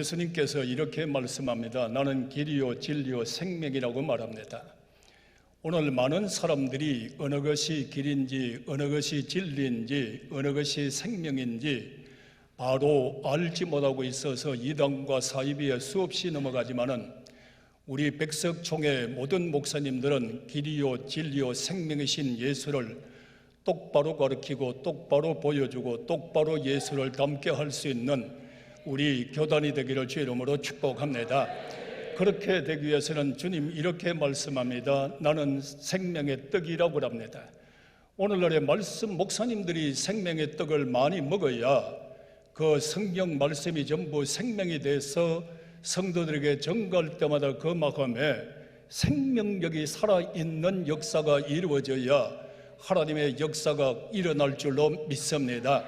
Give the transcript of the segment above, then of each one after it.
예수님께서 이렇게 말씀합니다. 나는 길이요 진리요 생명이라고 말합니다. 오늘 많은 사람들이 어느 것이 길인지 어느 것이 진리인지 어느 것이 생명인지 바로 알지 못하고 있어서 이단과 사이비에 수없이 넘어가지만은 우리 백석총회 모든 목사님들은 길이요 진리요 생명이신 예수를 똑바로 가르치고 똑바로 보여주고 똑바로 예수를 닮게 할 수 있는 우리 교단이 되기를 주의 이름으로 축복합니다. 그렇게 되기 위해서는 주님 이렇게 말씀합니다. 나는 생명의 떡이라고 합니다. 오늘날의 말씀 목사님들이 생명의 떡을 많이 먹어야 그 성경 말씀이 전부 생명이 돼서 성도들에게 전가할 때마다 그 마음에 생명력이 살아있는 역사가 이루어져야 하나님의 역사가 일어날 줄로 믿습니다.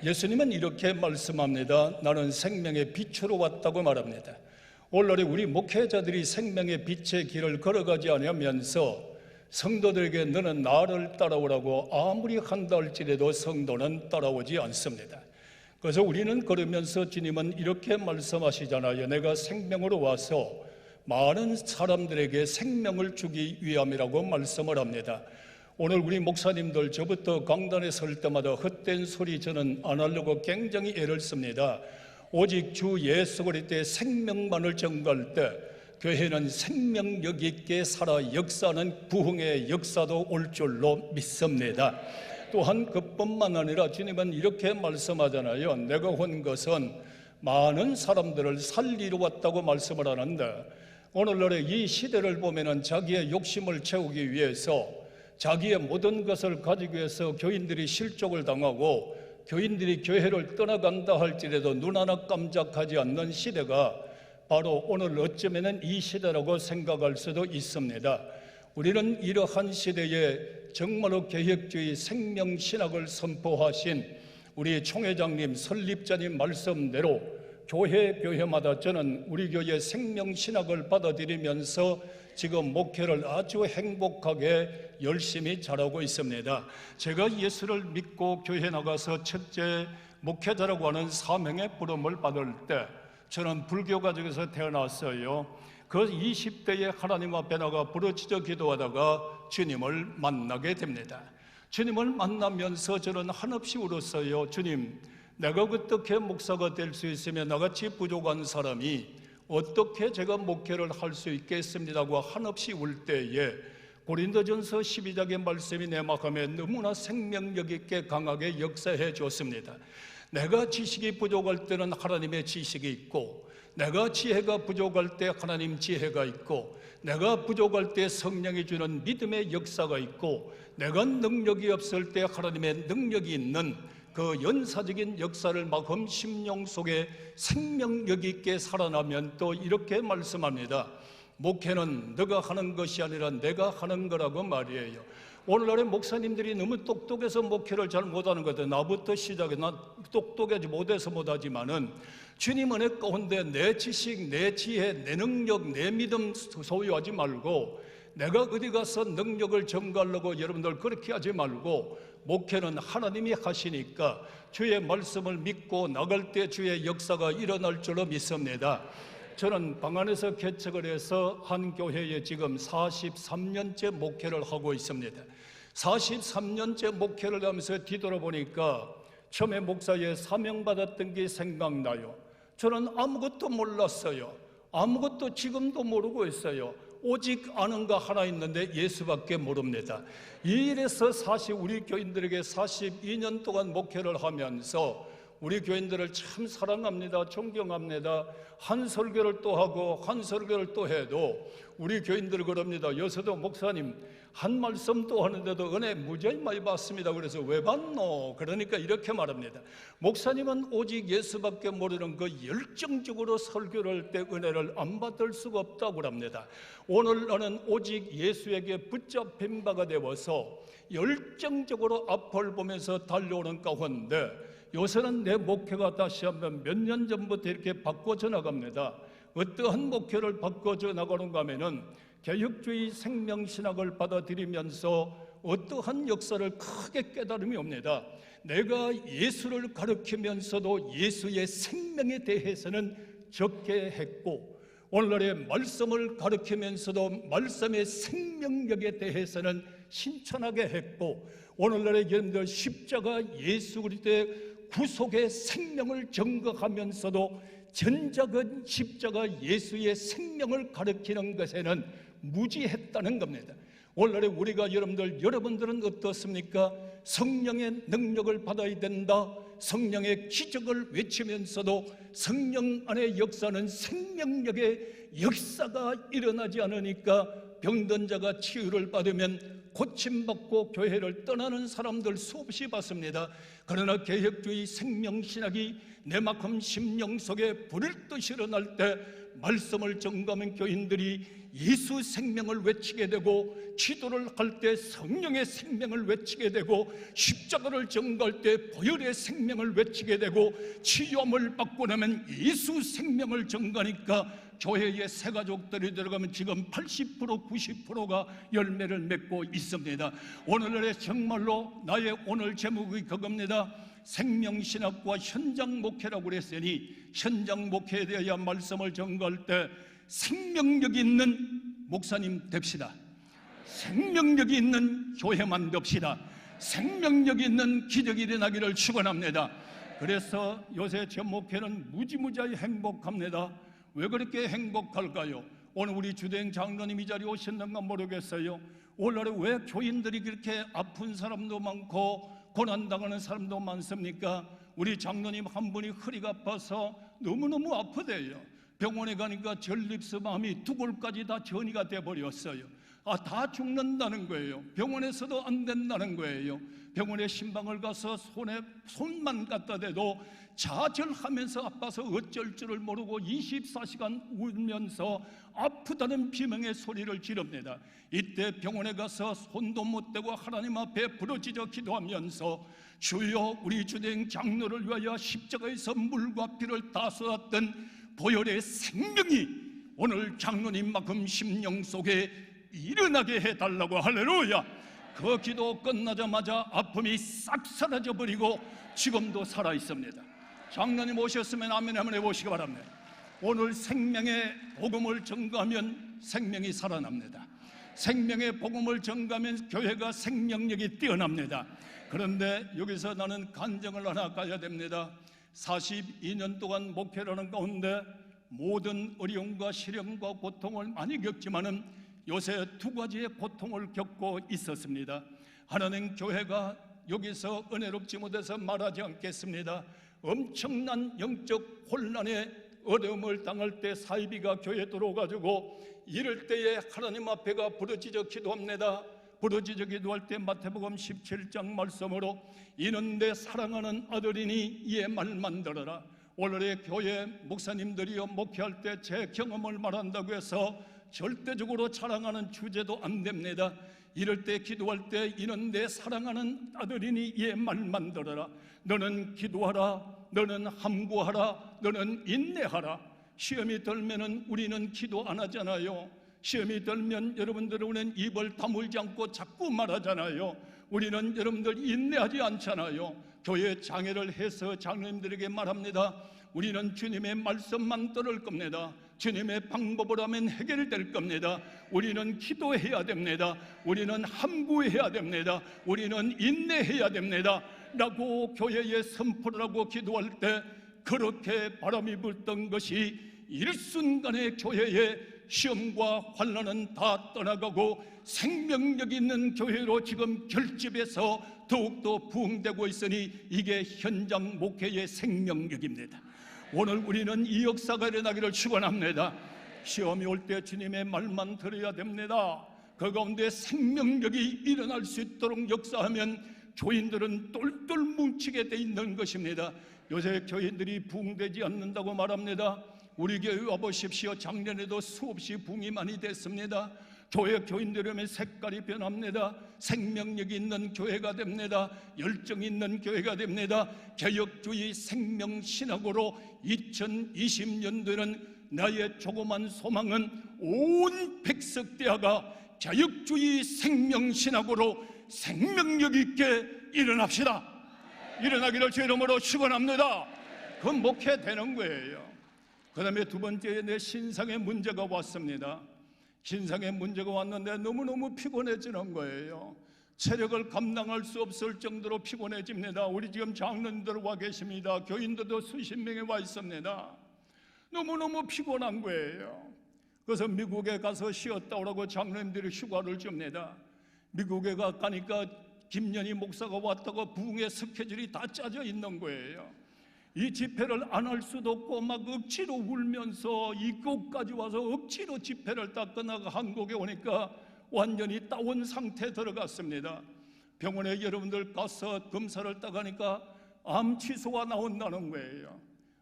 예수님은 이렇게 말씀합니다. 나는 생명의 빛으로 왔다고 말합니다. 오늘날에 우리 목회자들이 생명의 빛의 길을 걸어가지 않으면서 성도들에게 너는 나를 따라오라고 아무리 한다 할지라도 성도는 따라오지 않습니다. 그래서 우리는 걸으면서 주님은 이렇게 말씀하시잖아요. 내가 생명으로 와서 많은 사람들에게 생명을 주기 위함이라고 말씀을 합니다. 오늘 우리 목사님들 저부터 강단에 설 때마다 헛된 소리 저는 안 하려고 굉장히 애를 씁니다. 오직 주 예수 그리스도의 생명만을 전가할 때 교회는 생명력 있게 살아 역사는 부흥의 역사도 올 줄로 믿습니다. 또한 그뿐만 아니라 주님은 이렇게 말씀하잖아요. 내가 온 것은 많은 사람들을 살리러 왔다고 말씀을 하는데 오늘날의 이 시대를 보면은 자기의 욕심을 채우기 위해서 자기의 모든 것을 가지기 위해서 교인들이 실족을 당하고 교인들이 교회를 떠나간다 할지라도 눈 하나 깜짝하지 않는 시대가 바로 오늘 어쩌면은 이 시대라고 생각할 수도 있습니다. 우리는 이러한 시대에 정말로 개혁주의 생명신학을 선포하신 우리 총회장님, 설립자님 말씀대로 교회마다 저는 우리 교회 생명신학을 받아들이면서 지금 목회를 아주 행복하게 열심히 잘하고 있습니다. 제가 예수를 믿고 교회 나가서 첫째 목회자라고 하는 사명의 부름을 받을 때 저는 불교 가정에서 태어났어요. 그 20대에 하나님 앞에 나가 부르짖어 기도하다가 주님을 만나게 됩니다. 주님을 만나면서 저는 한없이 울었어요. 주님, 내가 어떻게 목사가 될 수 있으며 나같이 부족한 사람이 어떻게 제가 목회를 할 수 있겠습니다고 한없이 울 때에 고린도전서 12장의 말씀이 내 마음에 너무나 생명력 있게 강하게 역사해 줬습니다. 내가 지식이 부족할 때는 하나님의 지식이 있고 내가 지혜가 부족할 때 하나님 지혜가 있고 내가 부족할 때 성령이 주는 믿음의 역사가 있고 내가 능력이 없을 때 하나님의 능력이 있는 그 연사적인 역사를 마음 심령 속에 생명력 있게 살아나면 또 이렇게 말씀합니다. 목회는 너가 하는 것이 아니라 내가 하는 거라고 말이에요. 오늘날의 목사님들이 너무 똑똑해서 목회를 잘 못하는 것 같아요. 나부터 시작해. 나 똑똑하지 못해서 못하지만은 주님 은혜 가운데 내 지식, 내 지혜, 내 능력, 내 믿음 소유하지 말고 내가 어디 가서 능력을 전가하려고 여러분들 그렇게 하지 말고 목회는 하나님이 하시니까 주의 말씀을 믿고 나갈 때 주의 역사가 일어날 줄로 믿습니다. 저는 방 안에서 개척을 해서 한 교회에 지금 43년째 목회를 하고 있습니다. 43년째 목회를 하면서 뒤돌아보니까 처음에 목사에 사명받았던 게 생각나요. 저는 아무것도 몰랐어요. 아무것도 지금도 모르고 있어요. 오직 아는 거 하나 있는데 예수밖에 모릅니다. 이 일에서 사실 우리 교인들에게 42년 동안 목회를 하면서 우리 교인들을 참 사랑합니다. 존경합니다. 한 설교를 또 하고 한 설교를 또 해도 우리 교인들을 그럽니다. 요새도 목사님 한 말씀 또 하는데도 은혜 무지하게 많이 받습니다. 그래서 왜 받노? 그러니까 이렇게 말합니다. 목사님은 오직 예수밖에 모르는 그 열정적으로 설교를 할 때 은혜를 안 받을 수가 없다고 합니다. 오늘 나는 오직 예수에게 붙잡힌 바가 되어서 열정적으로 앞을 보면서 달려오는 가운데 요새는 내 목회가 다시 한번 몇 년 전부터 이렇게 바꿔져 나갑니다. 어떠한 목회를 바꿔져 나가는가 하면은 개혁주의 생명신학을 받아들이면서 어떠한 역사를 크게 깨달음이 옵니다. 내가 예수를 가르치면서도 예수의 생명에 대해서는 적게 했고, 오늘날의 말씀을 가르치면서도 말씀의 생명력에 대해서는 신천하게 했고, 오늘날의 여러분들 십자가 예수 그리스도의 구속의 생명을 증거하면서도 전작은 십자가 예수의 생명을 가르치는 것에는 무지했다는 겁니다. 오늘날에 우리가 여러분들은 어떻습니까? 성령의 능력을 받아야 된다, 성령의 기적을 외치면서도 성령 안의 역사는 생명력의 역사가 일어나지 않으니까 병든 자가 치유를 받으면 고침받고 교회를 떠나는 사람들 수없이 봤습니다. 그러나 개혁주의 생명신학이 내만큼 심령 속에 불을 듯이 일어날 때 말씀을 전가하는 교인들이 예수 생명을 외치게 되고, 기도를 할 때 성령의 생명을 외치게 되고, 십자가를 전가할 때 보혈의 생명을 외치게 되고, 치유함을 받고 나면 예수 생명을 전가하니까 교회에 새 가족들이 들어가면 지금 80% 90%가 열매를 맺고 있습니다. 오늘날의 정말로 나의 오늘 제목이 그겁니다. 생명신학과 현장 목회라고 그랬으니, 현장 목회에 대하여 말씀을 전가할 때 생명력 있는 목사님 됩시다. 생명력이 있는 교회만 됩시다. 생명력 있는 기적이 일어나기를 축원합니다. 그래서 요새 제 목회는 무지무지하게 행복합니다. 왜 그렇게 행복할까요? 오늘 우리 주대행 장로님 이 자리에 오셨는가 모르겠어요. 오늘날에 왜 교인들이 그렇게 아픈 사람도 많고 고난당하는 사람도 많습니까? 우리 장로님 한 분이 허리가 아파서 너무너무 아프대요. 병원에 가니까 전립선 암이 2골까지 다 전이가 돼버렸어요. 다 죽는다는 거예요. 병원에서도 안 된다는 거예요. 병원에 신방을 가서 손만 갖다 대도 좌절하면서 아파서 어쩔 줄을 모르고 24시간 울면서 아프다는 비명의 소리를 지릅니다. 이때 병원에 가서 손도 못 대고 하나님 앞에 부르짖어 기도하면서 주여 우리 주된 장로를 위하여 십자가에서 물과 피를 다 쏟았던 보혈의 생명이 오늘 장로님만큼 심령 속에 일어나게 해달라고. 할렐루야. 그 기도 끝나자마자 아픔이 싹 사라져버리고 지금도 살아있습니다. 장로님 오셨으면 아멘 한번 해보시기 바랍니다. 오늘 생명의 복음을 전가하면 생명이 살아납니다. 생명의 복음을 전가하면 교회가 생명력이 뛰어납니다. 그런데 여기서 나는 간증을 하나 가야 됩니다. 42년 동안 목회를 하는 가운데 모든 어려움과 시련과 고통을 많이 겪지만은 요새 2가지의 고통을 겪고 있었습니다. 하나는 교회가 여기서 은혜롭지 못해서 말하지 않겠습니다. 엄청난 영적 혼란에 어려움을 당할 때 사이비가 교회에 들어가지고 이럴 때에 하나님 앞에가 부르짖어 기도합니다. 부르짖어 기도할 때 마태복음 17장 말씀으로 이는 내 사랑하는 아들이니 이의 말만 들어라. 오늘의 교회 목사님들이요 목회할 때 제 경험을 말한다고 해서 절대적으로 자랑하는 주제도 안 됩니다. 이럴 때 기도할 때 이는 내 사랑하는 아들이니 이의 말만 들어라. 너는 기도하라, 너는 함구하라, 너는 인내하라. 시험이 들면은 우리는 기도 안 하잖아요. 시험이 들면 여러분들은 입을 다물지 않고 자꾸 말하잖아요. 우리는 여러분들 인내하지 않잖아요. 교회 장애를 해서 장로님들에게 말합니다. 우리는 주님의 말씀만 들을 겁니다. 주님의 방법을 하면 해결될 겁니다. 우리는 기도해야 됩니다. 우리는 함구해야 됩니다. 우리는 인내해야 됩니다 라고 교회에 선포를 하고 기도할 때 그렇게 바람이 불던 것이 일순간에 교회에 시험과 환난은 다 떠나가고 생명력 있는 교회로 지금 결집해서 더욱더 부흥되고 있으니 이게 현장 목회의 생명력입니다. 오늘 우리는 이 역사가 일어나기를 축원합니다. 시험이 올 때 주님의 말만 들어야 됩니다. 그 가운데 생명력이 일어날 수 있도록 역사하면 교인들은 똘똘 뭉치게 돼 있는 것입니다. 요새 교인들이 부흥되지 않는다고 말합니다. 우리 교회 와보십시오. 작년에도 수없이 부흥이 많이 됐습니다. 교회 교인들이면 색깔이 변합니다. 생명력 있는 교회가 됩니다. 열정 있는 교회가 됩니다. 개혁주의 생명신학으로 2020년도에는 나의 조그만 소망은 온 백석대하가 개혁주의 생명신학으로 생명력 있게 일어납시다. 일어나기를 주 이름으로 축원합니다. 그건 목회되는 거예요. 그 다음에 두 번째에 내 신상의 문제가 왔습니다. 신상의 문제가 왔는데 너무너무 피곤해지는 거예요. 체력을 감당할 수 없을 정도로 피곤해집니다. 우리 지금 장로님들 와 계십니다. 교인들도 수십 명이 와 있습니다. 너무너무 피곤한 거예요. 그래서 미국에 가서 쉬었다 오라고 장로님들이 휴가를 줍니다. 미국에 가니까 김연희 목사가 왔다고 부흥의 스케줄이 다 짜져 있는 거예요. 이 집회를 안 할 수도 없고 막 억지로 울면서 이곳까지 와서 억지로 집회를 딱 끝나고 한국에 오니까 완전히 다운 상태에 들어갔습니다. 병원에 여러분들 가서 검사를 딱 하니까 암 치소가 나온다는 거예요.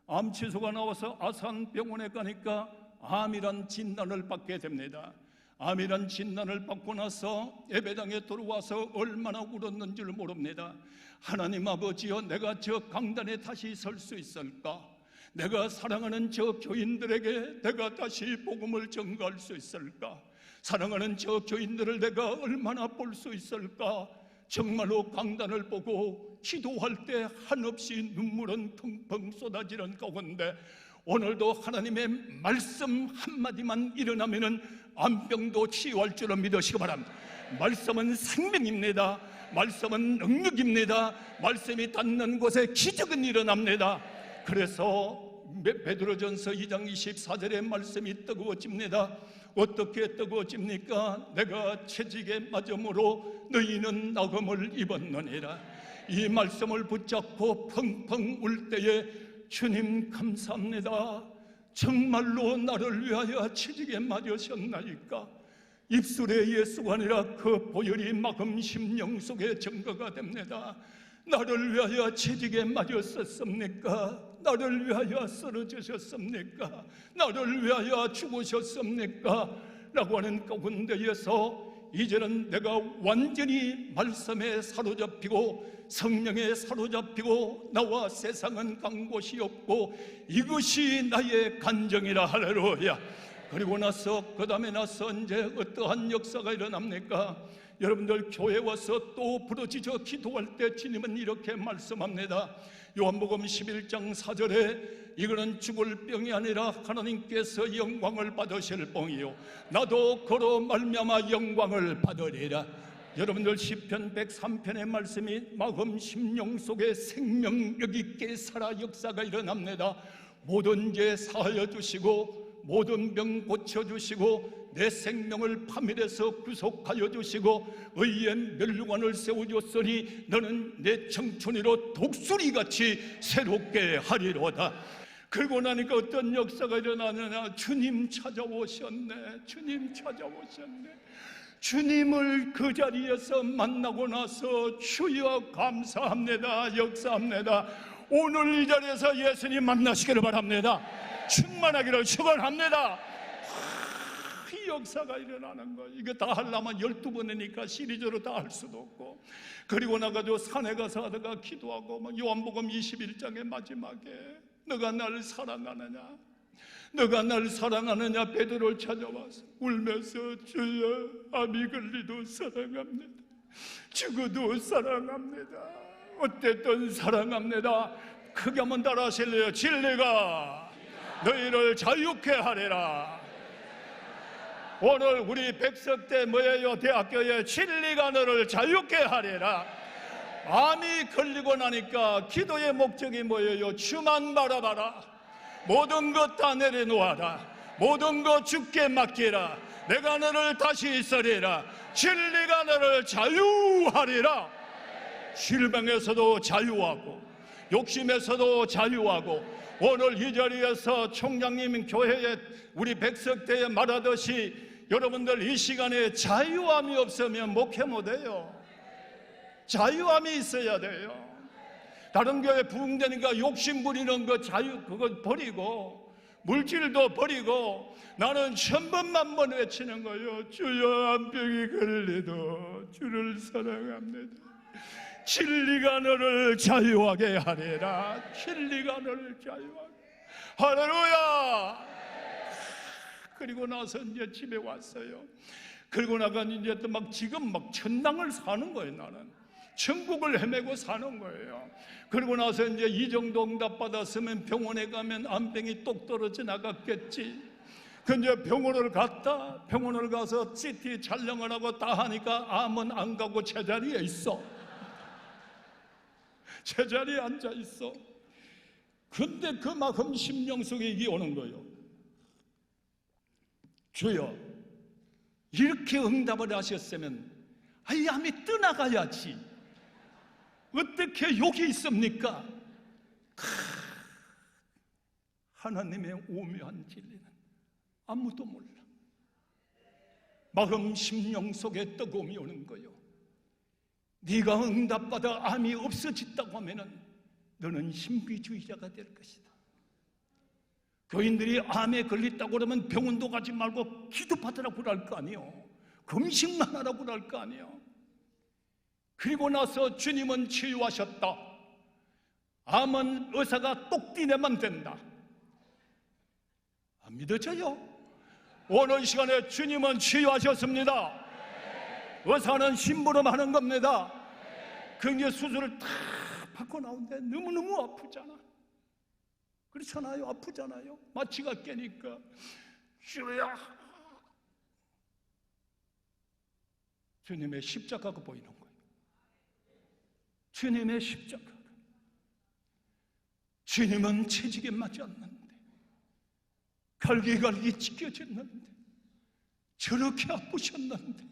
암 치소가 나와서 아산병원에 가니까 암이란 진단을 받게 됩니다. 암이란 진단을 받고 나서 예배당에 들어와서 얼마나 울었는지를 모릅니다. 하나님 아버지여, 내가 저 강단에 다시 설 수 있을까? 내가 사랑하는 저 교인들에게 내가 다시 복음을 전가할 수 있을까? 사랑하는 저 교인들을 내가 얼마나 볼 수 있을까? 정말로 강단을 보고 기도할 때 한없이 눈물은 펑펑 쏟아지는 가운데 오늘도 하나님의 말씀 한마디만 일어나면은 암병도 치유할 줄을 믿으시기 바랍니다. 말씀은 생명입니다. 말씀은 능력입니다. 말씀이 닿는 곳에 기적은 일어납니다. 그래서 베드로전서 2장 24절의 말씀이 뜨거워집니다. 어떻게 뜨거워집니까? 내가 채찍에 맞음으로 너희는 낙음을 입었느니라. 이 말씀을 붙잡고 펑펑 울 때에 주님 감사합니다. 정말로 나를 위하여 채찍에 맞으셨나이까? 입술에 예수가 아니라 그 보혈이 마금 심령 속에 증거가 됩니다. 나를 위하여 채찍에 맞으셨습니까? 나를 위하여 쓰러지셨습니까? 나를 위하여 죽으셨습니까? 라고 하는 가운데에서 이제는 내가 완전히 말씀에 사로잡히고 성령에 사로잡히고 나와 세상은 간 곳이 없고 이것이 나의 간정이라. 할렐루야. 그리고 나서 그 다음에 나서 이제 어떠한 역사가 일어납니까? 여러분들 교회 와서 또 부르짖어 기도할 때 주님은 이렇게 말씀합니다. 요한복음 11장 4절에 이거는 죽을 병이 아니라 하나님께서 영광을 받으실 병이요 나도 그로 말미암아 영광을 받으리라. 여러분들 시편 103편의 말씀이 마음 심령 속에 생명력 있게 살아 역사가 일어납니다. 모든 죄 사하여 주시고 모든 병 고쳐주시고 내 생명을 파멸해서 구속하여 주시고 의의 멸류관을 세워줬으니 너는 내 청춘이로 독수리같이 새롭게 하리로다. 그러고 나니까 어떤 역사가 일어나느냐? 주님 찾아오셨네. 주님 찾아오셨네. 주님을 그 자리에서 만나고 나서 주여 감사합니다. 역사합니다. 오늘 이 자리에서 예수님 만나시기를 바랍니다. 충만하기를 축원합니다. 이 역사가 일어나는 거. 이거 다 하려면 12번이니까 시리즈로 다 할 수도 없고. 그리고 나가지고 산에 가서 하다가 기도하고 막 요한복음 21장의 마지막에 너가 나를 사랑하느냐? 너가 나를 사랑하느냐? 베드로를 찾아와서 울면서 주여 암이 걸리도 사랑합니다. 죽어도 사랑합니다. 어쨌든 사랑합니다. 크게 한번 따라하실래요? 진리가 너희를 자유케 하리라. 오늘 우리 백석대 뭐예요? 대학교에 진리가 너를 자유케 하리라. 암이 걸리고 나니까 기도의 목적이 뭐예요? 주만 바라봐라. 모든 것 다 내려놓아라. 모든 것 주께 맡기라. 내가 너를 다시 있으리라. 진리가 너를 자유하리라. 실망에서도 자유하고 욕심에서도 자유하고 오늘 이 자리에서 총장님 교회에 우리 백석대에 말하듯이 여러분들 이 시간에 자유함이 없으면 목회 못해요. 자유함이 있어야 돼요. 다른 교회 부흥되니까 욕심 부리는 거 자유 그거 버리고 물질도 버리고 나는 1000번만 외치는 거예요. 주여 암병이 걸려도 주를 사랑합니다. 진리가 너를 자유하게 하리라. 진리가 너를 자유하게. 할렐루야. 그리고 나서 이제 집에 왔어요. 그리고 나가 이제 또 막 지금 막 천당을 사는 거예요. 나는 천국을 헤매고 사는 거예요. 그리고 나서 이제 이 정도 응답 받았으면 병원에 가면 암병이 똑 떨어져 나갔겠지. 근데 병원을 가서 CT 촬영을 하고 다 하니까 암은 안 가고 제자리에 있어. 제자리에 앉아 있어. 근데 그만큼 심령 속에 이게 오는 거예요. 주여, 이렇게 응답을 하셨으면 이 암이 떠나가야지. 어떻게 욕이 있습니까? 하나님의 오묘한 진리는 아무도 몰라. 마음 심령 속에 뜨거움이 오는 거요. 네가 응답받아 암이 없어졌다고 하면은 너는 신비주의자가 될 것이다. 교인들이 암에 걸렸다고 그러면 병원도 가지 말고 기도받으라고 그럴 거 아니에요. 금식만 하라고 그럴 거 아니에요. 그리고 나서 주님은 치유하셨다. 암은 의사가 똑띠내면 된다. 안 믿어져요? 오늘 시간에 주님은 치유하셨습니다. 의사는 심부름 하는 겁니다. 그게 수술을 다 받고 나오는데 너무너무 아프잖아. 그렇잖아요. 아프잖아요. 마취가 깨니까 주야, 주님의 십자가가 보이는 거예요. 주님의 십자가. 주님은 채찍에 맞았는데, 갈기갈기 찢겨졌는데, 저렇게 아프셨는데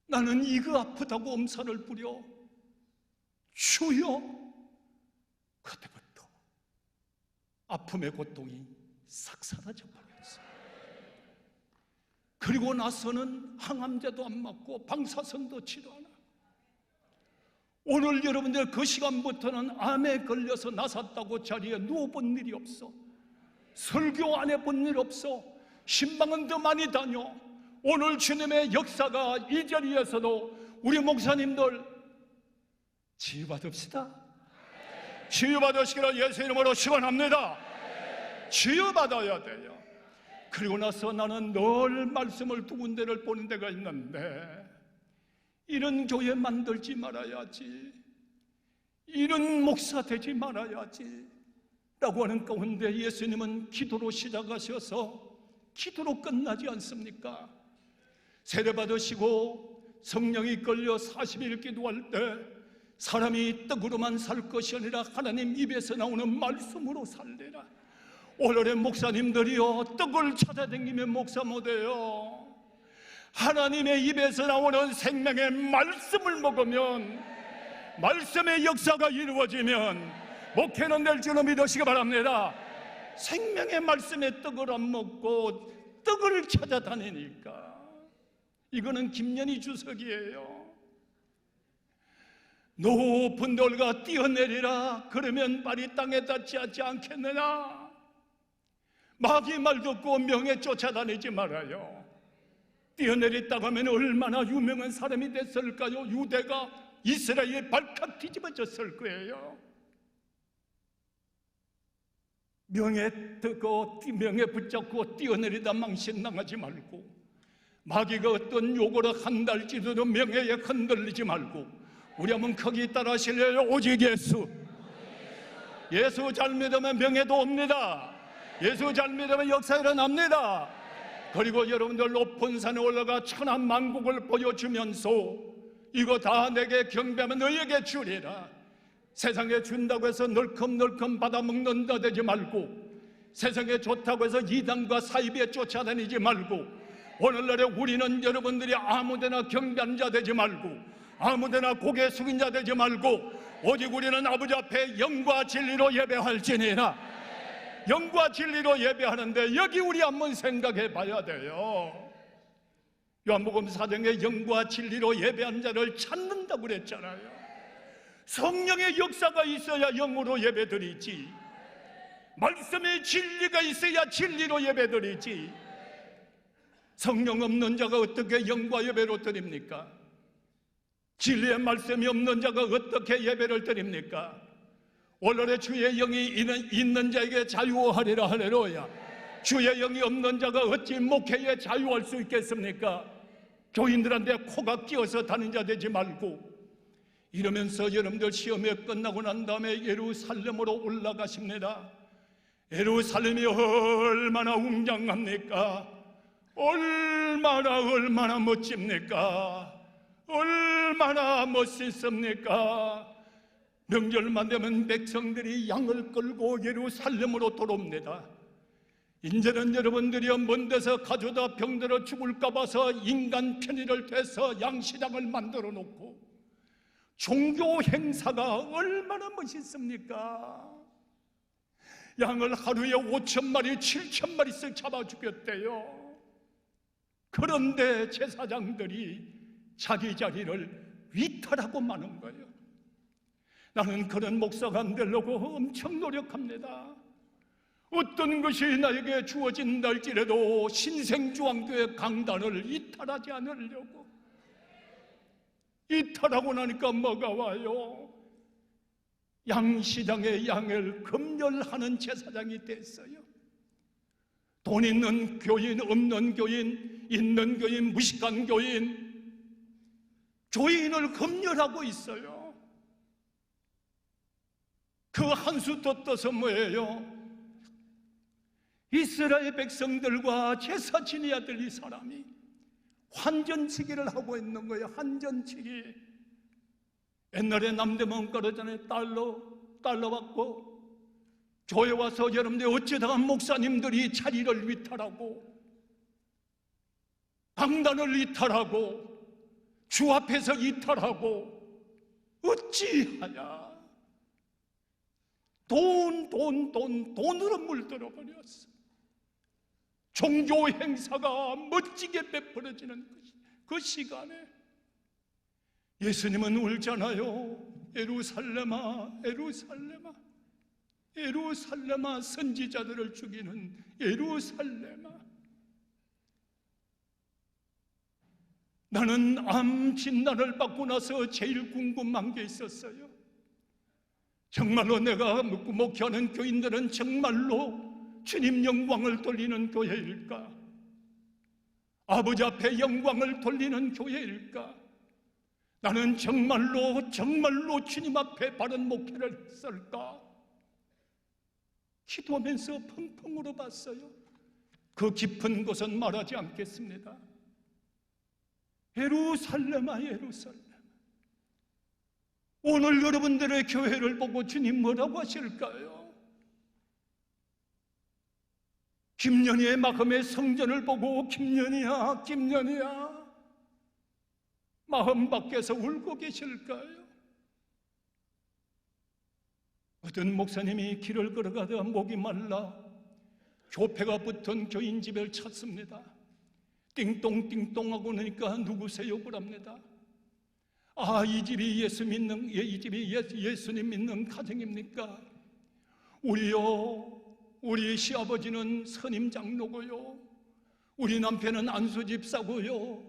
나는 이거 아프다고 엄살을 부려 주여. 그때부터 아픔의 고통이 싹 사라져 버렸어요. 그리고 나서는 항암제도 안 맞고 방사선도 치료 안 하고, 오늘 여러분들 그 시간부터는 암에 걸려서 나섰다고 자리에 누워본 일이 없어. 설교 안 해본 일 없어. 신방은 더 많이 다녀. 오늘 주님의 역사가 이 자리에서도 우리 목사님들 치유받읍시다. 치유받으시기를 예수 이름으로 축원합니다. 치유받아야 돼요. 그리고 나서 나는 늘 말씀을 두 군데를 보는 데가 있는데, 이런 교회 만들지 말아야지, 이런 목사 되지 말아야지 라고 하는 가운데 예수님은 기도로 시작하셔서 기도로 끝나지 않습니까? 세례 받으시고 성령이 끌려 40일 기도할 때 사람이 떡으로만 살 것이 아니라 하나님 입에서 나오는 말씀으로 살리라. 오늘의 목사님들이요, 떡을 찾아다니면 목사 못해요. 하나님의 입에서 나오는 생명의 말씀을 먹으면, 말씀의 역사가 이루어지면 목회는 될 줄로 믿으시기 바랍니다. 생명의 말씀의 떡을 안 먹고 떡을 찾아다니니까 이거는 김연희 주석이에요. 높은 돌과 뛰어내리라, 그러면 발이 땅에 닿지 않겠느냐. 마귀 말 듣고 명예 쫓아다니지 말아요. 뛰어내렸다고 하면 얼마나 유명한 사람이 됐을까요? 유대가 이스라엘에 발칵 뒤집어졌을 거예요. 명예 듣고 명예 붙잡고 뛰어내리다 망신당하지 말고, 마귀가 어떤 요구를 한달지도 명예에 흔들리지 말고, 우리 한번 거기 따라 하실래요? 오직 예수. 예수 잘 믿으면 명예도 옵니다. 예수 잘 믿으면 역사 일어납니다. 그리고 여러분들 높은 산에 올라가 천한 만국을 보여주면서 이거 다 내게 경배하면 너에게 주리라. 세상에 준다고 해서 널컹널컹 받아먹는다 되지 말고, 세상에 좋다고 해서 이단과 사이비에 쫓아다니지 말고, 오늘날에 우리는 여러분들이 아무데나 경배하는 자 되지 말고, 아무데나 고개 숙인 자 되지 말고, 오직 우리는 아버지 앞에 영과 진리로 예배할지니라. 영과 진리로 예배하는데 여기 우리 한번 생각해 봐야 돼요. 요한복음 4장에 영과 진리로 예배한 자를 찾는다고 그랬잖아요. 성령의 역사가 있어야 영으로 예배드리지, 말씀의 진리가 있어야 진리로 예배드리지. 성령 없는 자가 어떻게 영과 예배로 드립니까? 진리의 말씀이 없는 자가 어떻게 예배를 드립니까? 오늘의 주의 영이 있는 자에게 자유하리라. 할렐루야. 주의 영이 없는 자가 어찌 목회에 자유할 수 있겠습니까? 교인들한테 코가 끼어서 다닌 자 되지 말고, 이러면서 여러분들 시험이 끝나고 난 다음에 예루살렘으로 올라가십니다. 예루살렘이 얼마나 웅장합니까? 얼마나 멋집니까? 얼마나 멋있습니까? 명절만 되면 백성들이 양을 끌고 예루살렘으로 돌아옵니다. 이제는 여러분들이 먼 데서 가져다 병들어 죽을까 봐서 인간 편의를 대서 양시장을 만들어 놓고, 종교 행사가 얼마나 멋있습니까? 양을 하루에 5,000마리, 7,000마리씩 잡아 죽였대요. 그런데 제사장들이 자기 자리를 위탈하고 마는 거예요. 나는 그런 목사가 안 되려고 엄청 노력합니다. 어떤 것이 나에게 주어진다 할지라도 신생주왕교회 강단을 이탈하지 않으려고. 이탈하고 나니까 뭐가 와요? 양시장의 양을 검열하는 제사장이 됐어요. 돈 있는 교인, 없는 교인, 있는 교인, 무식한 교인, 교인을 검열하고 있어요. 그 한 수 더 떠서 뭐예요? 이스라엘 백성들과 제사 지내야 될 이 사람이 환전치기를 하고 있는 거예요. 환전치기. 옛날에 남대문 가로전에 달러 받고 교회 와서 여러분들 어쩌다가 목사님들이 자리를 위탈하고 강단을 이탈하고 주 앞에서 이탈하고 어찌하냐. 돈으로 물들어 버렸어. 종교 행사가 멋지게 베풀어지는 그 시간에 예수님은 울잖아요. 예루살렘아, 예루살렘아, 예루살렘아, 선지자들을 죽이는 예루살렘아. 나는 암 진단을 받고 나서 제일 궁금한 게 있었어요. 정말로 내가 목회하는 교인들은 정말로 주님 영광을 돌리는 교회일까? 아버지 앞에 영광을 돌리는 교회일까? 나는 정말로 주님 앞에 바른 목회를 했을까? 기도하면서 펑펑 울어봤어요. 그 깊은 곳은 말하지 않겠습니다. 예루살렘아, 예루살렘. 오늘 여러분들의 교회를 보고 주님 뭐라고 하실까요? 김연희의 마음의 성전을 보고 김연희야, 김연희야, 마음 밖에서 울고 계실까요? 어떤 목사님이 길을 걸어가다 목이 말라 교패가 붙은 교인 집을 찾습니다. 띵똥띵똥 하고 나니까 누구세요? 그럽니다. 아, 이 집이 예수님 믿는 가정입니까? 우리 시아버지는 선임 장로고요, 우리 남편은 안수 집사고요,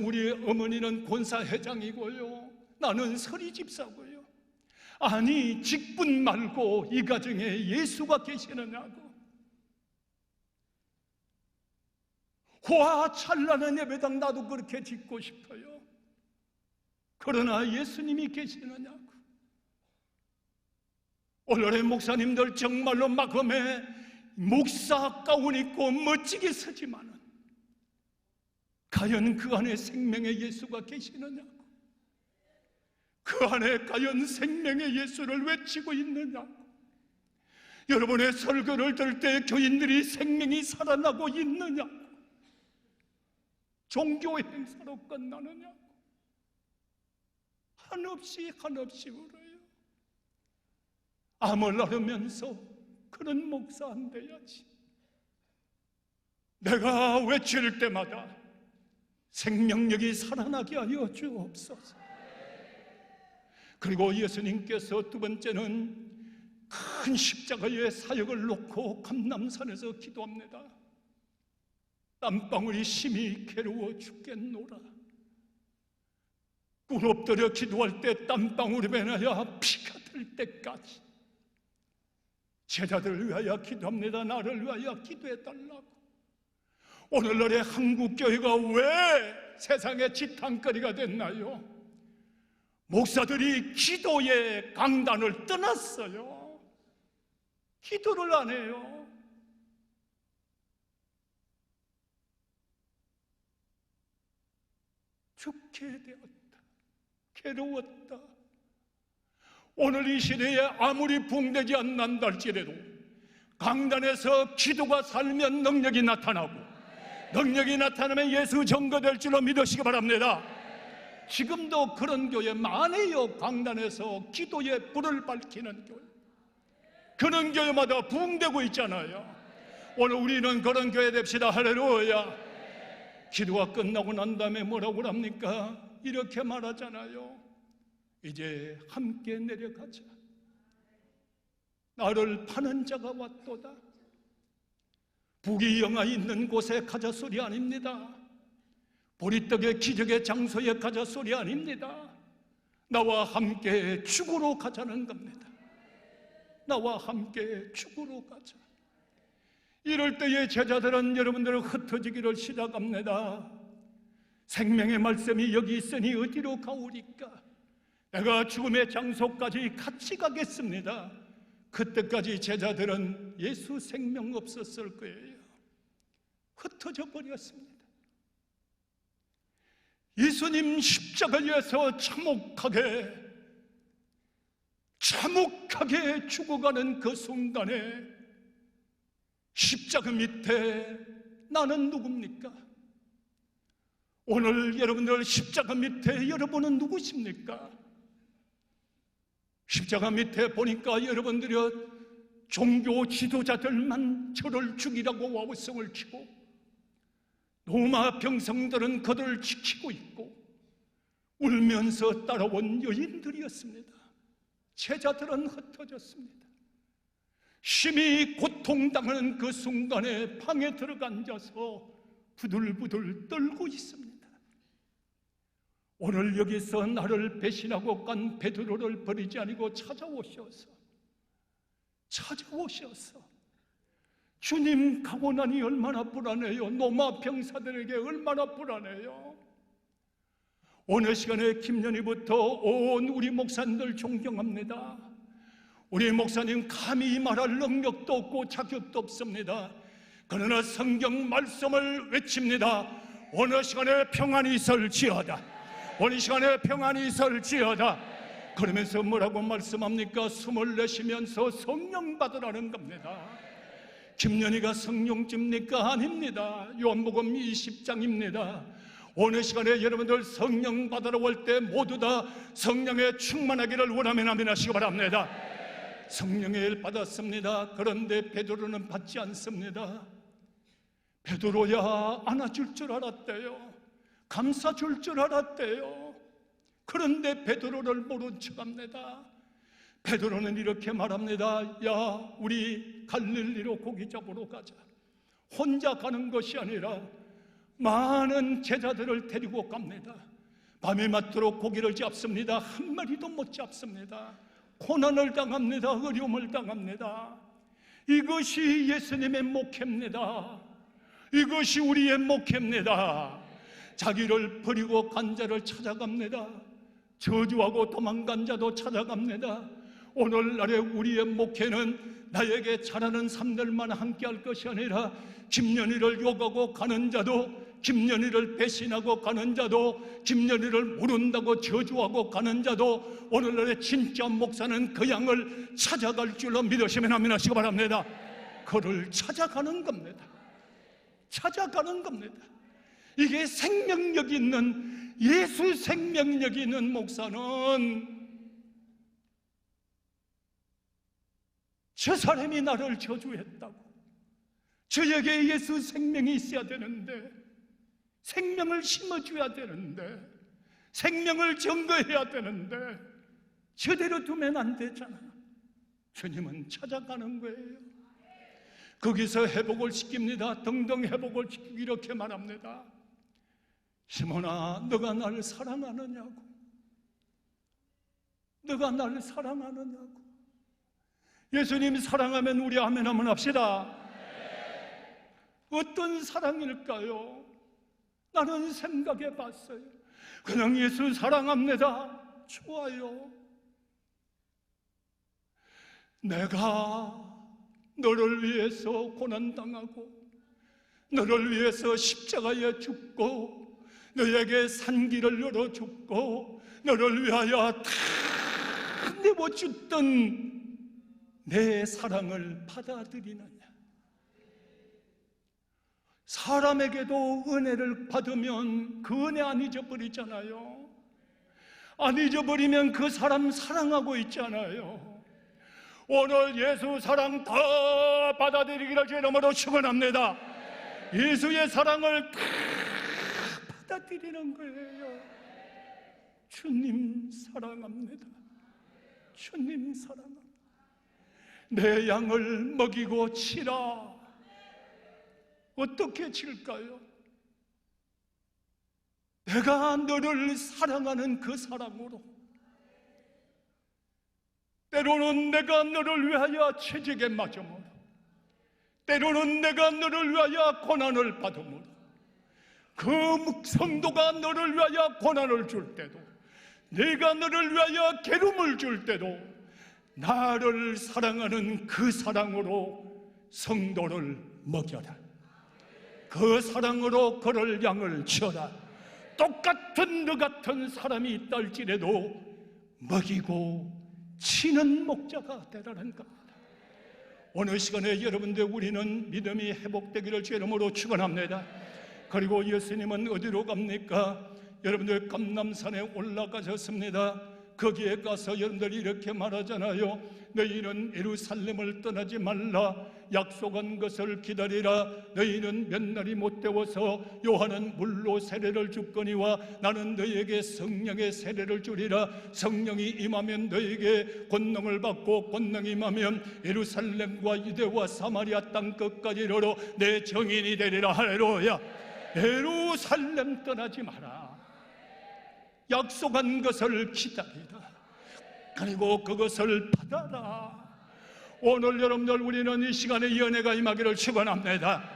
우리 어머니는 권사 회장이고요, 나는 서리 집사고요. 아니, 직분 말고 이 가정에 예수가 계시느냐고. 와, 찬란한 예배당 나도 그렇게 짓고 싶어요. 그러나 예수님이 계시느냐고. 오늘의 목사님들 정말로 마음에 목사 가운 입고 멋지게 서지만은 과연 그 안에 생명의 예수가 계시느냐고. 그 안에 과연 생명의 예수를 외치고 있느냐고. 여러분의 설교를 들을 때 교인들이 생명이 살아나고 있느냐고. 종교 행사로 끝나느냐고. 한없이 울어요. 암을 앓으면서 그런 목사 안 돼야지. 내가 외칠 때마다 생명력이 살아나게 하여 주옵소서. 그리고 예수님께서 두 번째는 큰 십자가의 사역을 놓고 감람산에서 기도합니다. 땀방울이 심히 괴로워 죽겠노라. 꿇 엎드려 기도할 때 땀방울이 배나야 피가 들 때까지 제자들을 위하여 기도합니다. 나를 위하여 기도해달라고. 오늘날의 한국교회가 왜 세상의 지탄거리가 됐나요? 목사들이 기도의 강단을 떠났어요. 기도를 안 해요. 죽게 되었다. 괴로웠다. 오늘 이 시대에 아무리 붕대지 않는다 할지라도 강단에서 기도가 살면 능력이 나타나고, 능력이 나타나면 예수 증거될 줄로 믿으시기 바랍니다. 지금도 그런 교회 많아요. 강단에서 기도의 불을 밝히는 교회, 그런 교회마다 붕대고 있잖아요. 오늘 우리는 그런 교회 됩시다. 할렐루야. 기도가 끝나고 난 다음에 뭐라고 합니까? 이렇게 말하잖아요. 이제 함께 내려가자. 나를 파는 자가 왔도다. 부귀영화 있는 곳에 가자 소리 아닙니다. 보리떡의 기적의 장소에 가자 소리 아닙니다. 나와 함께 죽으러 가자는 겁니다. 나와 함께 죽으러 가자. 이럴 때에 제자들은 여러분들은 흩어지기를 시작합니다. 생명의 말씀이 여기 있으니 어디로 가오리까? 내가 죽음의 장소까지 같이 가겠습니다. 그때까지 제자들은 예수 생명 없었을 거예요. 흩어져 버렸습니다. 예수님 십자가에서 참혹하게 죽어가는 그 순간에 십자가 밑에 나는 누굽니까? 오늘 여러분들 십자가 밑에 여러분은 누구십니까? 십자가 밑에 보니까 여러분들이 종교 지도자들만 저를 죽이라고 와우성을 치고 로마 병성들은 그들을 지키고 있고 울면서 따라온 여인들이었습니다. 제자들은 흩어졌습니다. 심히 고통당하는 그 순간에 방에 들어가 앉아서 부들부들 떨고 있습니다. 오늘 여기서 나를 배신하고 간 베드로를 버리지 아니고 찾아오셔서 주님 가고 나니 얼마나 불안해요. 로마 병사들에게 얼마나 불안해요. 오늘 시간에 김연희부터 온 우리 목사님들 존경합니다. 우리 목사님 감히 말할 능력도 없고 자격도 없습니다. 그러나 성경 말씀을 외칩니다. 어느 시간에 평안이 있을지어다. 어느 시간에 평안이 있을지어다. 그러면서 뭐라고 말씀합니까? 숨을 내쉬면서 성령 받으라는 겁니다. 김연희가 성령집니까? 아닙니다. 요한복음 20장입니다. 어느 시간에 여러분들 성령 받으러 올 때 모두 다 성령에 충만하기를 원하면 아멘 하시기 바랍니다. 성령의 일 받았습니다. 그런데 베드로는 받지 않습니다. 베드로야 안아줄 줄 알았대요. 감싸줄 줄 알았대요. 그런데 베드로를 모른 척합니다. 베드로는 이렇게 말합니다. 야, 우리 갈릴리로 고기 잡으러 가자. 혼자 가는 것이 아니라 많은 제자들을 데리고 갑니다. 밤이 맞도록 고기를 잡습니다. 한 마리도 못 잡습니다. 고난을 당합니다. 어려움을 당합니다. 이것이 예수님의 목회입니다. 이것이 우리의 목회입니다. 자기를 버리고 간 자를 찾아갑니다. 저주하고 도망간 자도 찾아갑니다. 오늘날의 우리의 목회는 나에게 잘하는 삶들만 함께 할 것이 아니라 김연희를 욕하고 가는 자도, 김연희를 배신하고 가는 자도, 김연희를 모른다고 저주하고 가는 자도, 오늘날의 진짜 목사는 그 양을 찾아갈 줄로 믿으시면 아멘 하시기 바랍니다. 그를 찾아가는 겁니다. 찾아가는 겁니다. 이게 생명력 있는, 예수 생명력 있는 목사는 저 사람이 나를 저주했다고, 저에게 예수 생명이 있어야 되는데, 생명을 심어줘야 되는데, 생명을 증거해야 되는데 저대로 두면 안 되잖아. 주님은 찾아가는 거예요. 거기서 회복을 시킵니다. 등등 회복을 시키고 이렇게 말합니다. 시몬아, 너가 나를 사랑하느냐고, 너가 나를 사랑하느냐고. 예수님 사랑하면 우리 아멘 한번 합시다. 어떤 사랑일까요? 나는 생각해 봤어요. 그냥 예수 사랑합니다. 좋아요. 내가 너를 위해서 고난당하고 너를 위해서 십자가에 죽고 너에게 산길을 열어 죽고 너를 위하여 다 내어줬던 내 사랑을 받아들이느냐? 사람에게도 은혜를 받으면 그 은혜 안 잊어버리잖아요. 안 잊어버리면 그 사람 사랑하고 있잖아요. 오늘 예수 사랑 다 받아들이기를 주 이름으로 축원합니다. 예수의 사랑을 다 받아들이는 거예요. 주님 사랑합니다. 주님 사랑합니다. 내 양을 먹이고 치라. 어떻게 칠까요? 내가 너를 사랑하는 그 사랑으로. 때로는 내가 너를 위하여 채찍에 맞음으로, 때로는 내가 너를 위하여 고난을 받음으로, 그 성도가 너를 위하여 고난을 줄 때도, 내가 너를 위하여 괴로움을 줄 때도 나를 사랑하는 그 사랑으로 성도를 먹여라. 그 사랑으로 그를 양을 치어라. 똑같은 너 같은 사람이 있다 할지라도 먹이고 치는 목자가 되라는 겁니다. 오늘 시간에 여러분들 우리는 믿음이 회복되기를 주 이름으로 축원합니다. 그리고 예수님은 어디로 갑니까? 여러분들 감람산에 올라가셨습니다. 거기에 가서 여러분들 이렇게 말하잖아요. 너희는 예루살렘을 떠나지 말라. 약속한 것을 기다리라. 너희는 몇 날이 못 되어서 요한은 물로 세례를 줬거니와 나는 너희에게 성령의 세례를 주리라. 성령이 임하면 너희에게 권능을 받고 권능이 임하면 예루살렘과 유대와 사마리아 땅 끝까지 이르러 내 증인이 되리라. 할렐루야. 예루살렘 떠나지 마라. 약속한 것을 기다리라. 그리고 그것을 받아라. 오늘 여러분들 우리는 이 시간에 연애가 임하기를 축원합니다.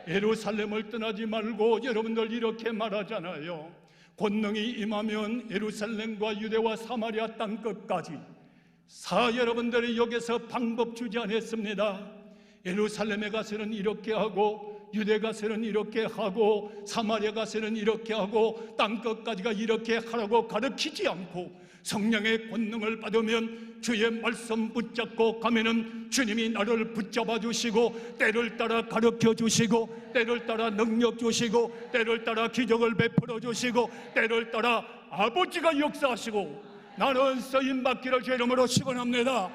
예루살렘을 떠나지 말고 여러분들 이렇게 말하잖아요. 권능이 임하면 예루살렘과 유대와 사마리아 땅 끝까지. 여러분들이 여기서 방법 주지 않았습니다. 예루살렘에 가서는 이렇게 하고 유대 가서는 이렇게 하고 사마리아 가서는 이렇게 하고 땅 끝까지가 이렇게 하라고 가르치지 않고 성령의 권능을 받으면 주의 말씀 붙잡고 가면은 주님이 나를 붙잡아 주시고 때를 따라 가르쳐 주시고 때를 따라 능력 주시고 때를 따라 기적을 베풀어 주시고 때를 따라 아버지가 역사하시고 나는 쓰임 받기를 주 이름으로 축원합니다.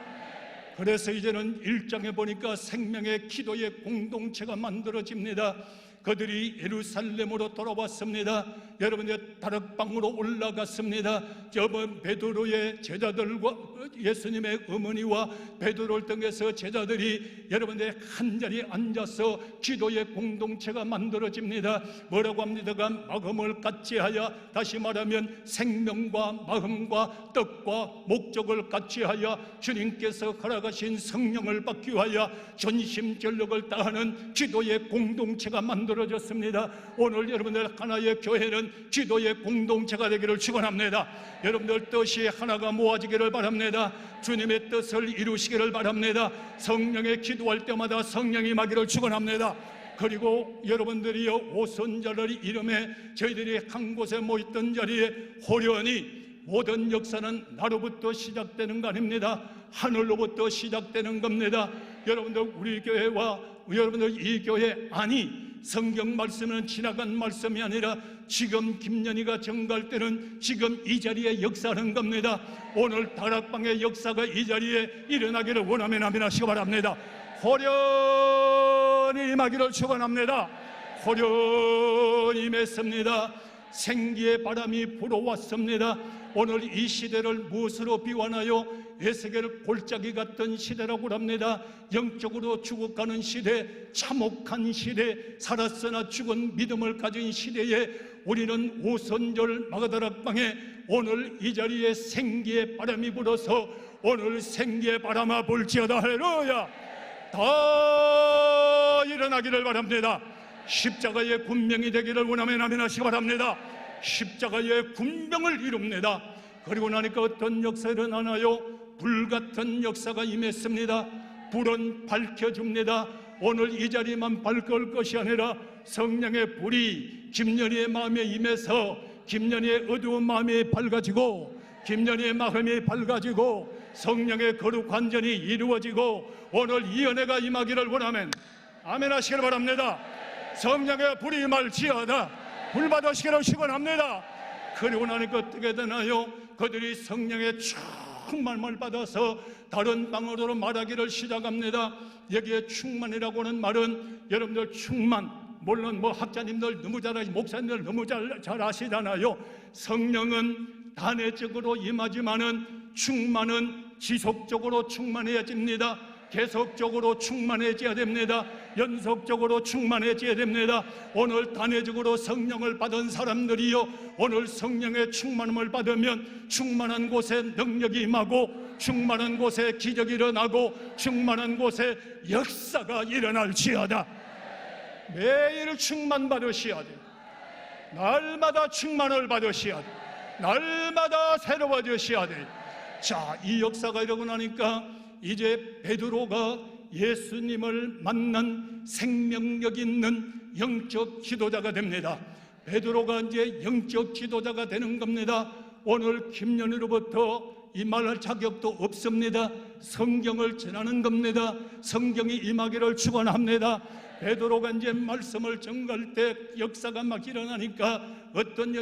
그래서 이제는 1장에 보니까 생명의 기도의 공동체가 만들어집니다. 그들이 예루살렘으로 돌아왔습니다. 여러분들 다락방으로 올라갔습니다. 저번 베드로의 제자들과 예수님의 어머니와 베드로를 통해서 제자들이 여러분들 한자리에 앉아서 기도의 공동체가 만들어집니다. 뭐라고 합니다가 마음을 같이하여, 다시 말하면 생명과 마음과 뜻과 목적을 같이하여 주님께서 허락하신 성령을 받기 위하여 전심전력을 다하는 기도의 공동체가 만들어졌습니다. 오늘 여러분들 하나의 교회는 기도의 공동체가 되기를 축원합니다. 여러분들 뜻이 하나가 모아지기를 바랍니다. 주님의 뜻을 이루시기를 바랍니다. 성령의 기도할 때마다 성령이 임하기를 축원합니다. 그리고 여러분들이요, 오순절을 이름에 저희들이 한 곳에 모였던 자리에 호련히 모든 역사는 나로부터 시작되는 거 아닙니다. 하늘로부터 시작되는 겁니다. 여러분들 우리 교회와 여러분들 이 교회 아니 성경 말씀은 지나간 말씀이 아니라 지금 김연희가 정갈 때는 지금 이 자리에 역사하는 겁니다. 오늘 다락방의 역사가 이 자리에 일어나기를 원하면 아멘 하시기 바랍니다. 호련히 임하기를 축원합니다. 호련히 임했습니다. 생기의 바람이 불어왔습니다. 오늘 이 시대를 무엇으로 비유하나요? 에스겔 골짜기 같은 시대라고 합니다. 영적으로 죽어가는 시대, 참혹한 시대, 살았으나 죽은 믿음을 가진 시대에 우리는 오순절 마가다락방에 오늘 이 자리에 생기의 바람이 불어서 오늘 생기의 바람아 불지어다. 할렐루야. 다 일어나기를 바랍니다. 십자가의 군명이 되기를 원하면 아멘 하시기 바랍니다. 십자가의 군명을 이룹니다. 그리고 나니까 어떤 역사가 일어나나요? 불같은 역사가 임했습니다. 불은 밝혀줍니다. 오늘 이 자리만 밝을 것이 아니라 성령의 불이 김연희의 마음에 임해서 김연희의 어두운 마음이 밝아지고 김연희의 마음이 밝아지고 성령의 거룩 완전히 이루어지고 오늘 이 은혜가 임하기를 원하면 아멘 하시기를 바랍니다. 성령의 불이 임할지어다. 불 받으시기를 축원합니다. 그리고 나니까 어떻게 되나요? 그들이 성령의 충만을 받아서 다른 방언으로 말하기를 시작합니다. 여기에 충만이라고 하는 말은 여러분들 충만, 물론 학자님들 너무 잘 아시고 목사님들 너무 잘 아시잖아요. 성령은 단회적으로 임하지만은 충만은 지속적으로 충만해집니다. 계속적으로 충만해져야 됩니다. 연속적으로 충만해져야 됩니다. 오늘 단회적으로 성령을 받은 사람들이요, 오늘 성령의 충만함을 받으면 충만한 곳에 능력이 임하고 충만한 곳에 기적이 일어나고 충만한 곳에 역사가 일어날지어다. 매일 충만받으셔야 돼요. 날마다 충만을 받으셔야 돼요. 날마다 새로워지셔야 돼요. 자, 이 역사가 일어나고 나니까 이제 베드로가 예수님을 만난 생명력 있는 영적 지도자가 됩니다. 베드로가 이제 영적 지도자가 되는 겁니다. 오늘 김연희로부터 이 말할 자격도 없습니다. 성경을 전하는 겁니다. 성경이 임하기를 축원합니다. 베드로가 이제 말씀을 전갈 때 역사가 막 일어나니까 어떤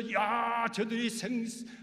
저들이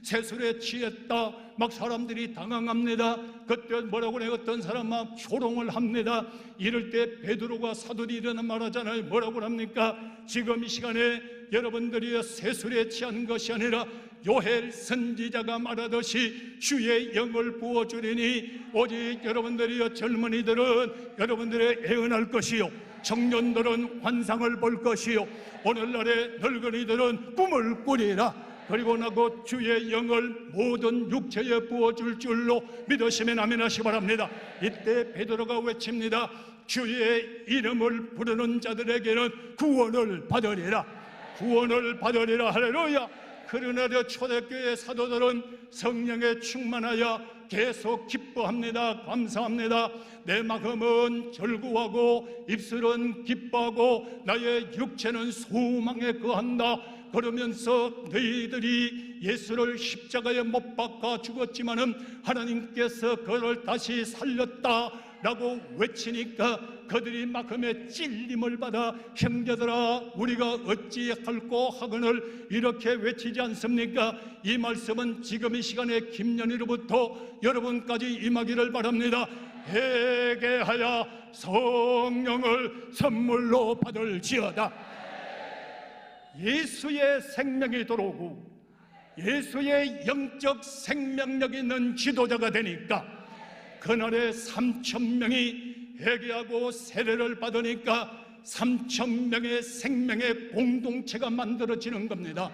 세술에 취했다 막 사람들이 당황합니다. 그때 뭐라고 그래? 어떤 사람 막 조롱을 합니다. 이럴 때 베드로가 사도들이 일어나 말하잖아요. 뭐라고 합니까? 지금 이 시간에 여러분들이 세술에 취한 것이 아니라 요엘 선지자가 말하듯이 주의 영을 부어주리니 오직 여러분들이 젊은이들은 여러분들의 애언할 것이요, 청년들은 환상을 볼 것이요, 오늘날의 늙은이들은 꿈을 꾸리라. 그리고 나고 주의 영을 모든 육체에 부어줄 줄로 믿으시면 아멘 하시기 바랍니다. 이때 베드로가 외칩니다. 주의 이름을 부르는 자들에게는 구원을 받으리라. 구원을 받으리라. 할렐루야. 그러나 초대교회 사도들은 성령에 충만하여 계속 기뻐합니다. 감사합니다. 내 마음은 절구하고 입술은 기뻐하고 나의 육체는 소망에 거한다. 그러면서 너희들이 예수를 십자가에 못 박아 죽었지만은 하나님께서 그를 다시 살렸다 라고 외치니까 그들이 마음에 찔림을 받아 형제들아 우리가 어찌할꼬 하거늘 이렇게 외치지 않습니까? 이 말씀은 지금 이 시간에 김연희로부터 여러분까지 임하기를 바랍니다. 회개하여 성령을 선물로 받을지어다. 예수의 생명이 들어오고 예수의 영적 생명력 있는 지도자가 되니까 그날에 3,000명이 회개하고 세례를 받으니까 3,000명의 생명의 공동체가 만들어지는 겁니다.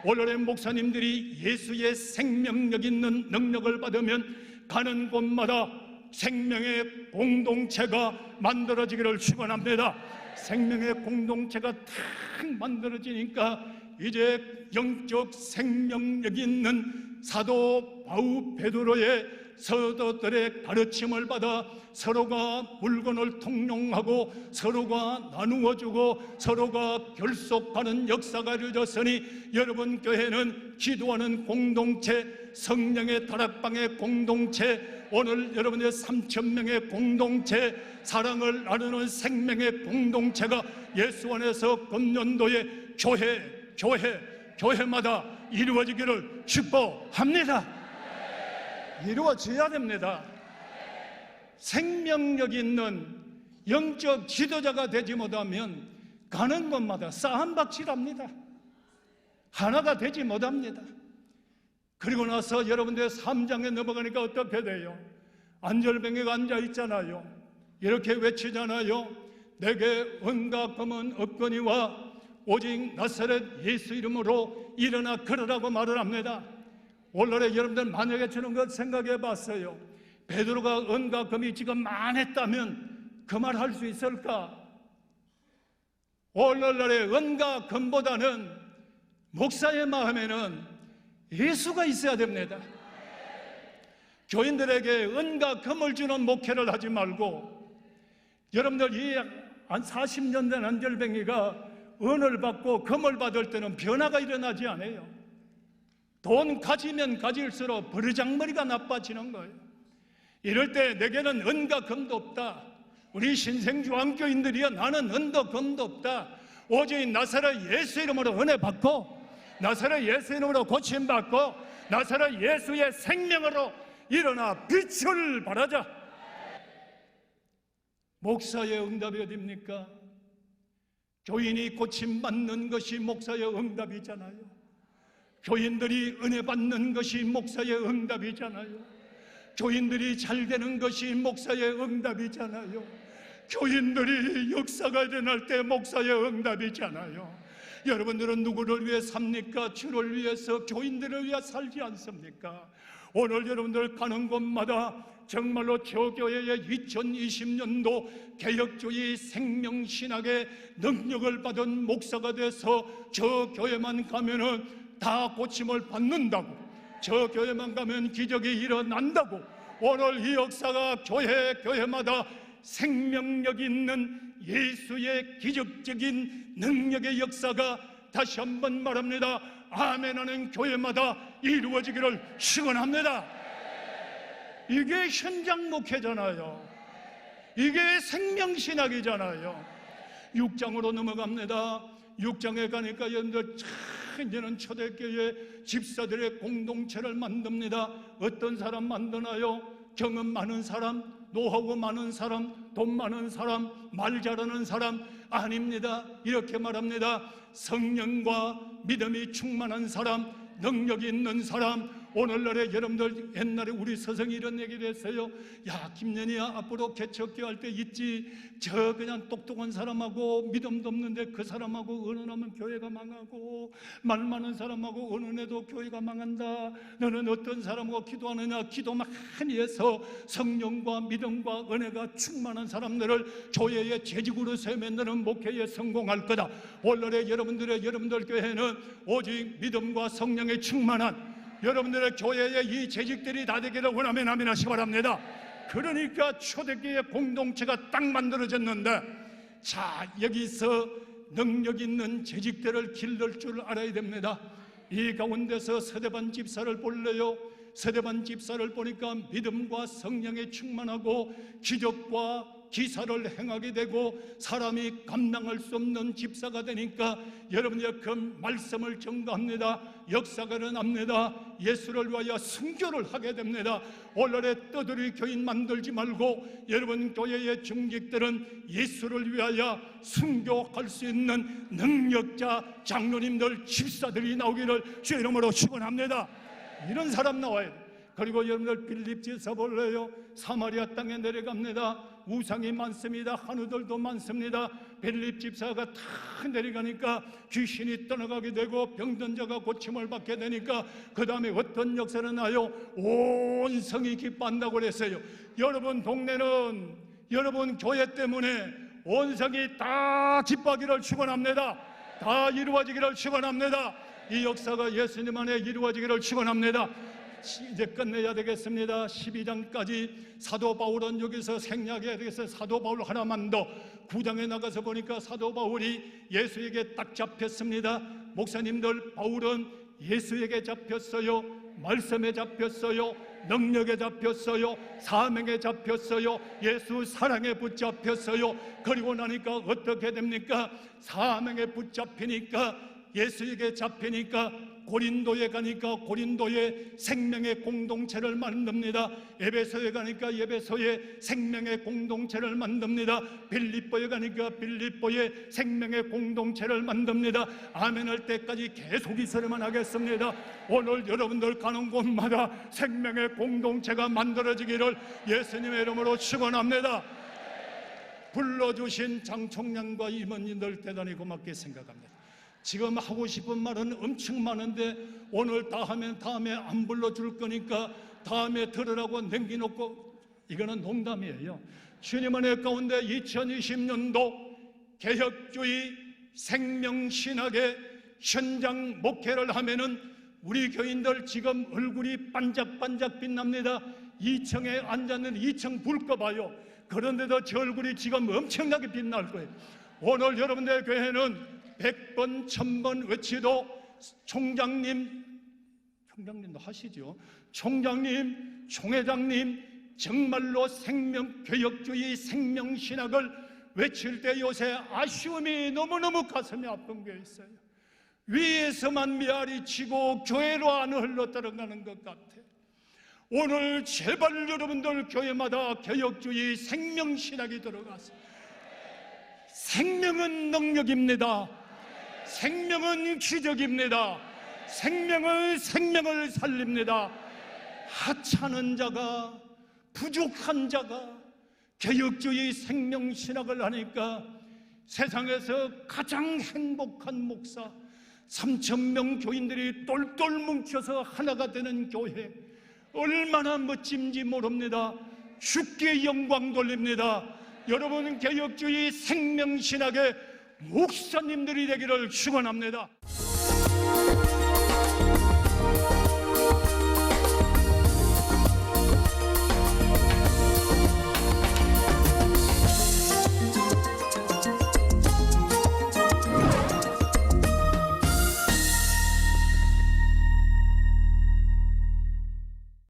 오늘의 목사님들이 예수의 생명력 있는 능력을 받으면 가는 곳마다 생명의 공동체가 만들어지기를 축원합니다. 생명의 공동체가 탁 만들어지니까 이제 영적 생명력 있는 사도 바울 베드로의 서도들의 가르침을 받아 서로가 물건을 통용하고 서로가 나누어주고 서로가 결속하는 역사가 이루어졌으니 여러분 교회는 기도하는 공동체, 성령의 다락방의 공동체, 오늘 여러분의 3,000명의 공동체, 사랑을 나누는 생명의 공동체가 예수 안에서 금년도에 교회마다 이루어지기를 축복합니다. 이루어져야 됩니다. 생명력 있는 영적 지도자가 되지 못하면 가는 곳마다 싸움박질합니다. 하나가 되지 못합니다. 그리고 나서 여러분들 3장에 넘어가니까 어떻게 돼요? 안절뱅이가 앉아있잖아요. 이렇게 외치잖아요. 내게 은과 금은 없거니와 오직 나사렛 예수 이름으로 일어나 걸으라고 말을 합니다. 오늘날에 여러분들 만약에 저런 것 생각해 봤어요. 베드로가 은과 금이 지금 많았다면 그 말 할 수 있을까? 오늘날의 은과 금보다는 목사의 마음에는 예수가 있어야 됩니다. 교인들에게 은과 금을 주는 목회를 하지 말고, 여러분들 이 한 40년 된 안절뱅이가 은을 받고 금을 받을 때는 변화가 일어나지 않아요. 돈 가지면 가질수록 버르장머리가 나빠지는 거예요. 이럴 때 내게는 은과 금도 없다. 우리 신생주왕교인들이여, 나는 은도 금도 없다. 오직 나사렛 예수 이름으로 은혜 받고, 나사렛 예수 이름으로 고침 받고, 나사렛 예수의 생명으로 일어나 빛을 발하자. 목사의 응답이 어디입니까? 교인이 고침 받는 것이 목사의 응답이잖아요. 교인들이 은혜 받는 것이 목사의 응답이잖아요. 교인들이 잘 되는 것이 목사의 응답이잖아요. 교인들이 역사가 일어날 때 목사의 응답이잖아요. 여러분들은 누구를 위해 삽니까? 주를 위해서, 교인들을 위해 살지 않습니까? 오늘 여러분들 가는 곳마다 정말로 저 교회의 2020년도 개혁주의 생명신학의 능력을 받은 목사가 돼서 저 교회만 가면은 다 고침을 받는다고, 저 교회만 가면 기적이 일어난다고, 오늘 이 역사가 교회마다 생명력 있는 예수의 기적적인 능력의 역사가 다시 한번 말합니다. 아멘하는 교회마다 이루어지기를 축원합니다. 이게 현장 목회잖아요. 이게 생명신학이잖아요. 6장으로 넘어갑니다. 6장에 가니까 여러분들 이제는 초대교회 집사들의 공동체를 만듭니다. 어떤 사람 만드나요? 경험 많은 사람, 노하우 많은 사람, 돈 많은 사람, 말 잘하는 사람? 아닙니다. 이렇게 말합니다. 성령과 믿음이 충만한 사람, 능력이 있는 사람. 오늘날에 여러분들, 옛날에 우리 서성이 이런 얘기를 했어요. 야, 김연희야, 앞으로 개척교 할 때 있지, 저 그냥 똑똑한 사람하고 믿음도 없는데 그 사람하고 의논하면 교회가 망하고, 말 많은 사람하고 의논해도 교회가 망한다. 너는 어떤 사람하고 기도하느냐? 기도 많이 해서 성령과 믿음과 은혜가 충만한 사람들을 교회의 재직으로 세우면 너는 목회에 성공할 거다. 오늘날에 여러분들 교회는 오직 믿음과 성령에 충만한 여러분들의 교회의 이 재직들이 다 되기를 원하면 아멘 하시기 바랍니다. 그러니까 초대교회 공동체가 딱 만들어졌는데, 자, 여기서 능력 있는 재직들을 기를 줄 알아야 됩니다. 이 가운데서 서대반 집사를 볼래요? 서대반 집사를 보니까 믿음과 성령에 충만하고 기적과 기사를 행하게 되고 사람이 감당할 수 없는 집사가 되니까 여러분의 그 말씀을 전가합니다. 역사가 일어납니다. 예수를 위하여 순교를 하게 됩니다. 오늘의 떠들이 교인 만들지 말고 여러분 교회의 중직들은 예수를 위하여 순교할 수 있는 능력자 장로님들, 집사들이 나오기를 주의 이름으로 축원합니다. 이런 사람 나와야 돼. 그리고 여러분들 빌립 지사 볼래요? 사마리아 땅에 내려갑니다. 우상이 많습니다. 한우들도 많습니다. 빌립 집사가 다 내려가니까 귀신이 떠나가게 되고 병든 자가 고침을 받게 되니까 그 다음에 어떤 역사는 나요? 온 성이 기뻐한다고 그랬어요. 여러분 동네는 여러분 교회 때문에 온 성이 다 기뻐하기를 축원합니다. 다 이루어지기를 축원합니다. 이 역사가 예수님 안에 이루어지기를 축원합니다. 이제 끝내야 되겠습니다. 12장까지 사도 바울은 여기서 생략해야 되겠어요. 사도 바울 하나만 더. 9장에 나가서 보니까 사도 바울이 예수에게 딱 잡혔습니다. 목사님들, 바울은 예수에게 잡혔어요. 말씀에 잡혔어요. 능력에 잡혔어요. 사명에 잡혔어요. 예수 사랑에 붙잡혔어요. 그리고 나니까 어떻게 됩니까? 사명에 붙잡히니까, 예수에게 잡히니까 고린도에 가니까 고린도에 생명의 공동체를 만듭니다. 에베소에 가니까 에베소에 생명의 공동체를 만듭니다. 빌립보에 가니까 빌립보에 생명의 공동체를 만듭니다. 아멘 할 때까지 계속 있어야만 하겠습니다. 오늘 여러분들 가는 곳마다 생명의 공동체가 만들어지기를 예수님의 이름으로 축원합니다. 불러주신 장총량과 임원님들 대단히 고맙게 생각합니다. 지금 하고 싶은 말은 엄청 많은데 오늘 다 하면 다음에 안 불러줄 거니까 다음에 들으라고 남겨놓고, 이거는 농담이에요. 주님 은혜 가운데 2020년도 개혁주의 생명신학의 현장 목회를 하면은 우리 교인들 지금 얼굴이 반짝반짝 빛납니다. 2층에 앉았는 2층 불 꺼봐요. 그런데도 제 얼굴이 지금 엄청나게 빛날 거예요. 오늘 여러분들 교회는 100번 1000번 외치도 총장님도 하시죠. 총장님, 총회장님, 정말로 생명교역주의 생명신학을 외칠 때 요새 아쉬움이 너무너무 가슴이 아픈 게 있어요. 위에서만 메아리 치고 교회로 안 흘러 들어가는 것 같아. 오늘 제발 여러분들 교회마다 교역주의 생명신학이 들어가서, 생명은 능력입니다. 생명은 기적입니다. 생명을 살립니다. 하찮은 자가, 부족한 자가 개혁주의 생명신학을 하니까 세상에서 가장 행복한 목사, 3,000명 교인들이 똘똘 뭉쳐서 하나가 되는 교회, 얼마나 멋진지 모릅니다. 주께 영광 돌립니다. 여러분, 개혁주의 생명신학의 목사님들이 되기를 축원합니다.